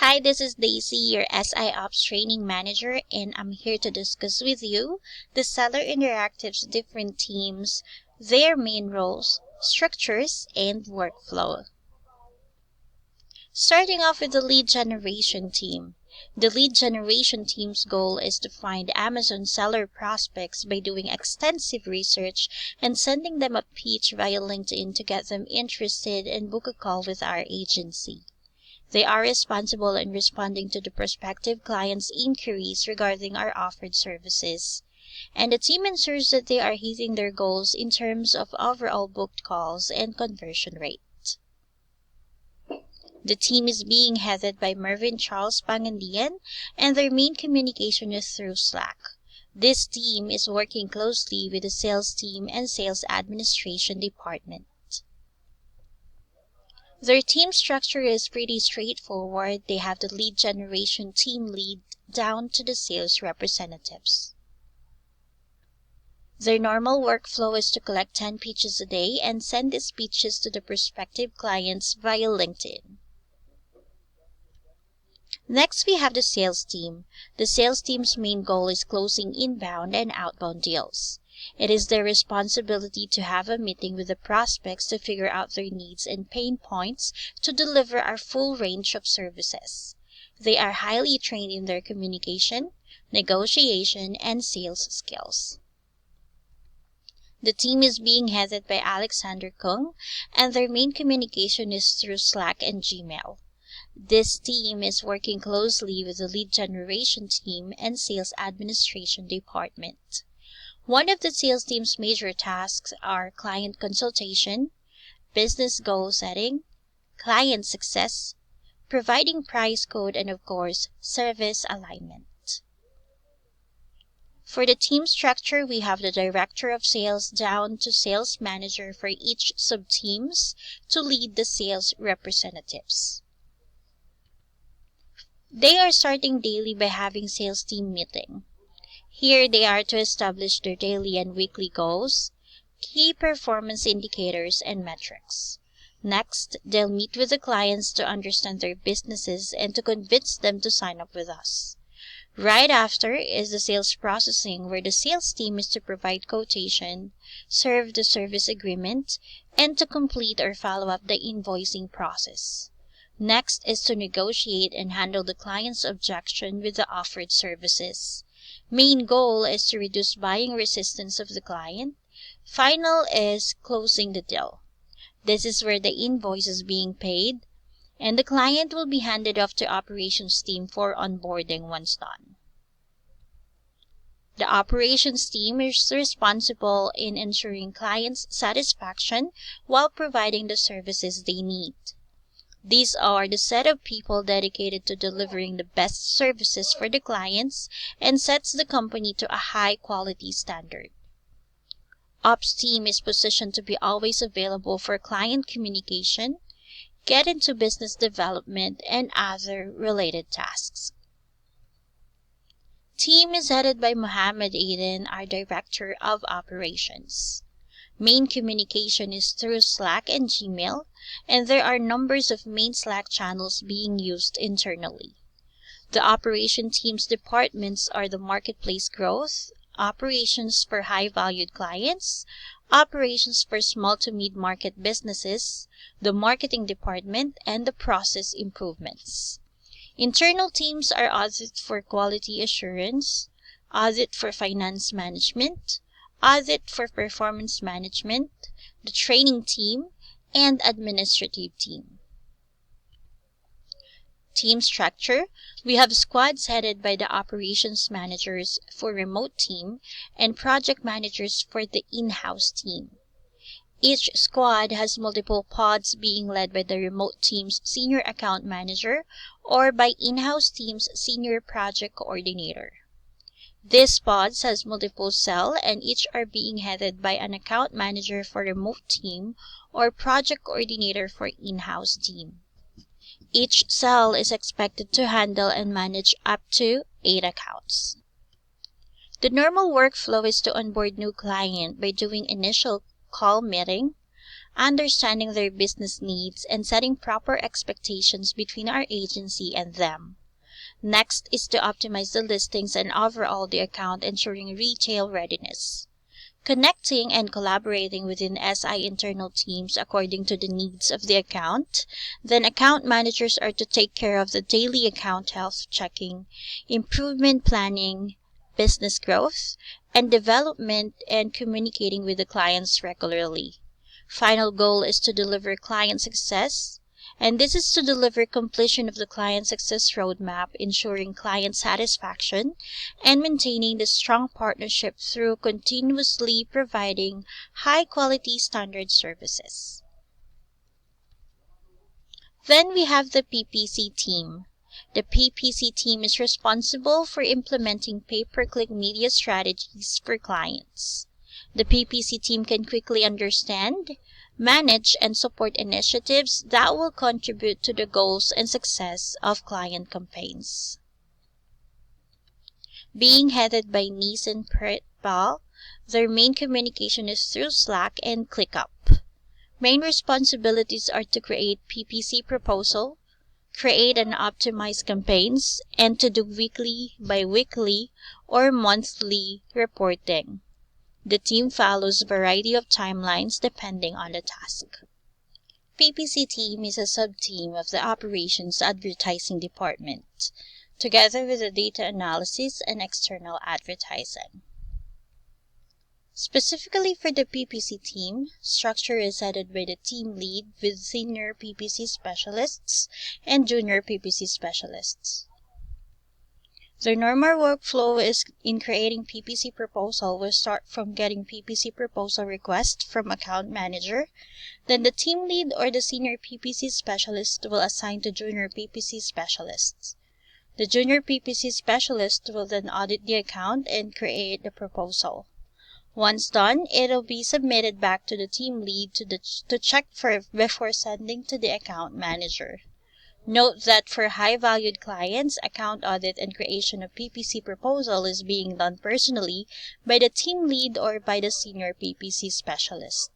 Hi, this is Daisy, your SI Ops Training Manager, and I'm here to discuss with you the Seller Interactive's different teams, their main roles, structures, and workflow. Starting off with the lead generation team. The lead generation team's goal is to find Amazon seller prospects by doing extensive research and sending them a pitch via LinkedIn to get them interested and book a call with our agency. They are responsible in responding to the prospective client's inquiries regarding our offered services, and the team ensures that they are hitting their goals in terms of overall booked calls and conversion rate. The team is being headed by Mervin Charles Pangandian, and their main communication is through Slack. This team is working closely with the sales team and sales administration department. Their team structure is pretty straightforward. They have the lead generation team lead down to the sales representatives. Their normal workflow is to collect 10 pitches a day and send these pitches to the prospective clients via LinkedIn. Next, we have the sales team. The sales team's main goal is closing inbound and outbound deals. It is their responsibility to have a meeting with the prospects to figure out their needs and pain points to deliver our full range of services. They are highly trained in their communication, negotiation, and sales skills. The team is being headed by Alexander Kung, and their main communication is through Slack and Gmail. This team is working closely with the lead generation team and sales administration department. One of the sales team's major tasks are client consultation, business goal setting, client success, providing price code, and of course, service alignment. For the team structure, we have the director of sales down to sales manager for each sub-teams to lead the sales representatives. They are starting daily by having sales team meeting. Here they are to establish their daily and weekly goals, key performance indicators, and metrics. Next, they'll meet with the clients to understand their businesses and to convince them to sign up with us. Right after is the sales processing, where the sales team is to provide quotation, serve the service agreement, and to complete or follow up the invoicing process. Next is to negotiate and handle the client's objection with the offered services. Main goal is to reduce buying resistance of the client. Final is closing the deal. This is where the invoice is being paid, and the client will be handed off to operations team for onboarding once done. The operations team is responsible in ensuring clients' satisfaction while providing the services they need. These are the set of people dedicated to delivering the best services for the clients and sets the company to a high quality standard. Ops team is positioned to be always available for client communication, get into business development, and other related tasks. Team is headed by Mohammed Aiden, our Director of Operations. Main communication is through Slack and Gmail, and there are numbers of main Slack channels being used internally. The operation team's departments are the marketplace growth, operations for high-valued clients, operations for small to mid-market businesses, the marketing department, and the process improvements. Internal teams are audit for quality assurance, audit for finance management, audit for performance management, the training team, and administrative team. Team structure, we have squads headed by the operations managers for remote team and project managers for the in-house team. Each squad has multiple pods being led by the remote team's senior account manager or by in-house team's senior project coordinator. These pods has multiple cells, and each are being headed by an account manager for remote team or project coordinator for in-house team. Each cell is expected to handle and manage up to 8 accounts. The normal workflow is to onboard new client by doing initial call meeting, understanding their business needs, and setting proper expectations between our agency and them. Next is to optimize the listings and overall the account, ensuring retail readiness. Connecting and collaborating within SI internal teams according to the needs of the account. Then account managers are to take care of the daily account health checking, improvement planning, business growth, and development, and communicating with the clients regularly. Final goal is to deliver client success, and this is to deliver completion of the client success roadmap, ensuring client satisfaction, and maintaining the strong partnership through continuously providing high-quality standard services. Then we have the PPC team. The PPC team is responsible for implementing pay-per-click media strategies for clients. The PPC team can quickly understand, manage, and support initiatives that will contribute to the goals and success of client campaigns. Being headed by Nice and Pritbal, their main communication is through Slack and ClickUp. Main responsibilities are to create PPC proposal, create and optimize campaigns, and to do weekly, bi-weekly, or monthly reporting. The team follows a variety of timelines depending on the task. PPC team is a sub-team of the Operations Advertising Department, together with the Data Analysis and External Advertising. Specifically for the PPC team, structure is headed by the team lead with senior PPC specialists and junior PPC specialists. The normal workflow is in creating PPC proposal will start from getting PPC proposal request from account manager. Then the team lead or the senior PPC specialist will assign to junior PPC specialists. The junior PPC specialist will then audit the account and create the proposal. Once done, it will be submitted back to the team lead to check for before sending to the account manager. Note that for high-valued clients, account audit and creation of PPC proposal is being done personally by the team lead or by the senior PPC specialist.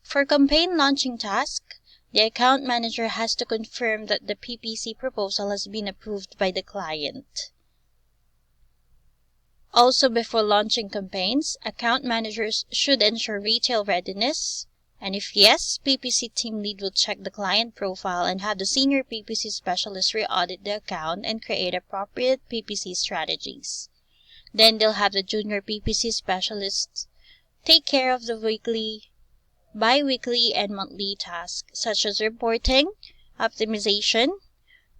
For campaign launching task, the account manager has to confirm that the PPC proposal has been approved by the client. Also, before launching campaigns, account managers should ensure retail readiness, and if yes, PPC team lead will check the client profile and have the senior PPC specialist re-audit the account and create appropriate PPC strategies. Then they'll have the junior PPC specialists take care of the weekly, bi-weekly, and monthly tasks such as reporting, optimization,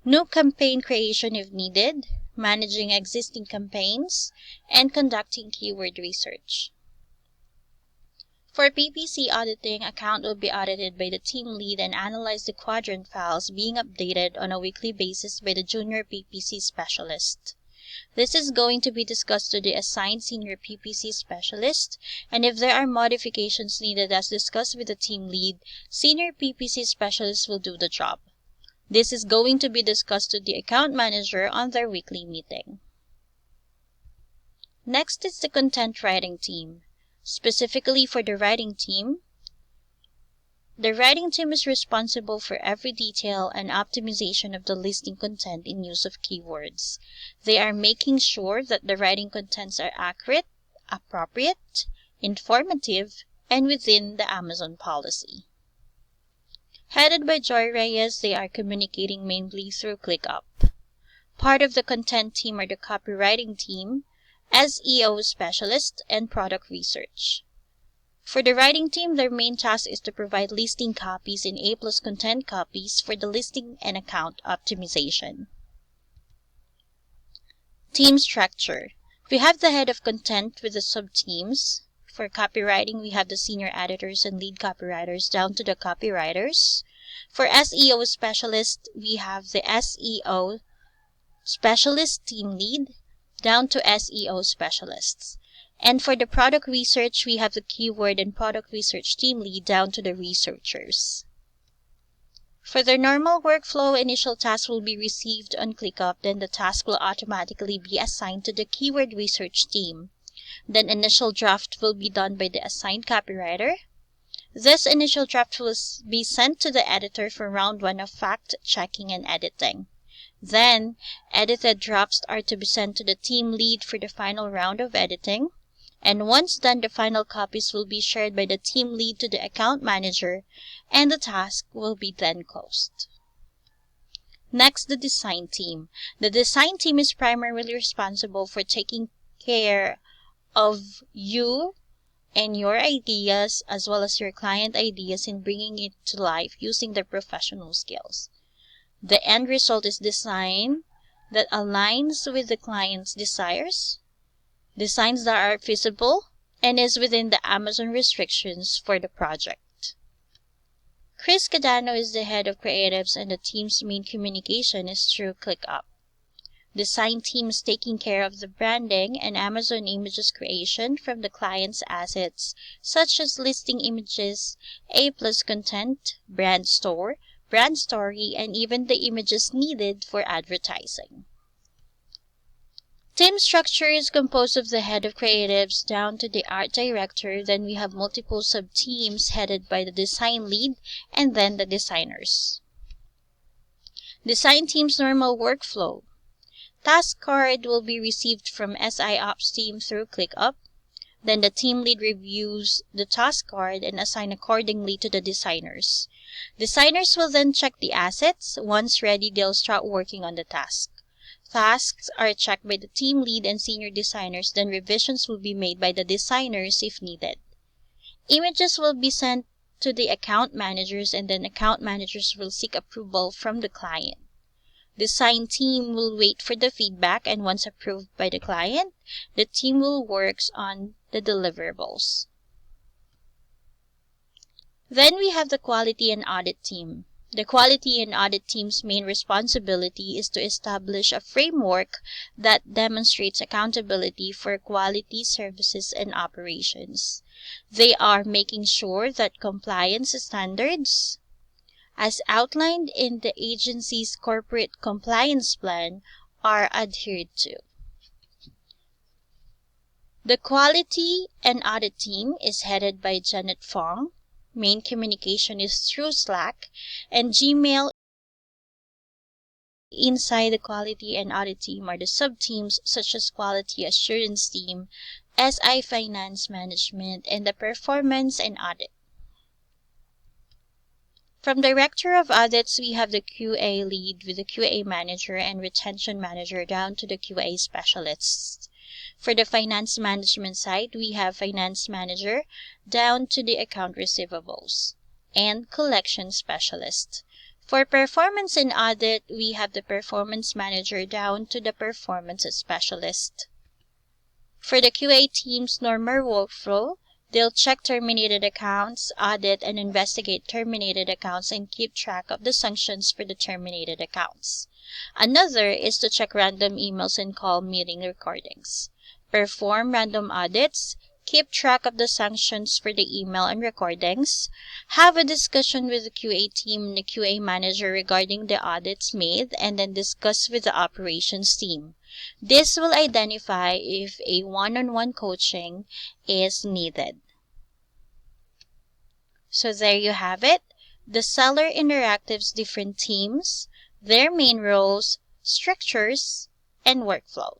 new campaign creation if needed, managing existing campaigns, and conducting keyword research. For PPC auditing, account will be audited by the team lead and analyze the quadrant files being updated on a weekly basis by the junior PPC specialist. This is going to be discussed to the assigned senior PPC specialist, and if there are modifications needed as discussed with the team lead, senior PPC specialist will do the job. This is going to be discussed to the account manager on their weekly meeting. Next is the content writing team. Specifically for the writing team, the writing team is responsible for every detail and optimization of the listing content in use of keywords. They are making sure that the writing contents are accurate, appropriate, informative, and within the Amazon policy. Headed by Joy Reyes, they are communicating mainly through ClickUp. Part of the content team are the copywriting team, SEO specialist, and product research. For the writing team, their main task is to provide listing copies and A+ content copies for the listing and account optimization. Team structure. We have the head of content with the sub-teams. For copywriting, we have the senior editors and lead copywriters down to the copywriters. For SEO specialist, we have the SEO specialist team lead down to SEO specialists. And for the product research, we have the keyword and product research team lead down to the researchers. For their normal workflow, initial tasks will be received on ClickUp, then the task will automatically be assigned to the keyword research team. Then initial draft will be done by the assigned copywriter. This initial draft will be sent to the editor for round 1 of fact-checking and editing. Then, edited drafts are to be sent to the team lead for the final round of editing. And once done, the final copies will be shared by the team lead to the account manager, and the task will be then closed. Next, the design team. The design team is primarily responsible for taking care of you and your ideas as well as your client ideas in bringing it to life using their professional skills. The end result is design that aligns with the client's desires, designs that are feasible, and is within the Amazon restrictions for the project. Chris Cadano is the head of creatives, and the team's main communication is through ClickUp. Design team is taking care of the branding and Amazon images creation from the client's assets, such as listing images, A+ content, brand store, brand story, and even the images needed for advertising. Team structure is composed of the head of creatives down to the art director. Then we have multiple sub-teams headed by the design lead and then the designers. Design team's normal workflow. Task card will be received from SI Ops team through ClickUp. Then the team lead reviews the task card and assign accordingly to the designers. Designers will then check the assets. Once ready, they'll start working on the task. Tasks are checked by the team lead and senior designers, then revisions will be made by the designers if needed. Images will be sent to the account managers, and then account managers will seek approval from the client. Design team will wait for the feedback, and once approved by the client, the team will work on the deliverables. Then we have the quality and audit team. The quality and audit team's main responsibility is to establish a framework that demonstrates accountability for quality services and operations. They are making sure that compliance standards, as outlined in the agency's corporate compliance plan, are adhered to. The quality and audit team is headed by Janet Fong. Main communication is through Slack and Gmail. Inside the quality and audit team are the sub-teams such as quality assurance team, SI finance management, and the performance and audit. From Director of Audits, we have the QA lead with the QA manager and retention manager down to the QA specialists. For the finance management side, we have finance manager down to the account receivables and collection specialist. For performance and audit, we have the performance manager down to the performance specialist. For the QA team's normal workflow, they'll check terminated accounts, audit and investigate terminated accounts, and keep track of the sanctions for the terminated accounts. Another is to check random emails and call meeting recordings. Perform random audits, keep track of the sanctions for the email and recordings, have a discussion with the QA team and the QA manager regarding the audits made, and then discuss with the operations team. This will identify if a one-on-one coaching is needed. So there you have it, the Seller Interactive's different teams, their main roles, structures, and workflow.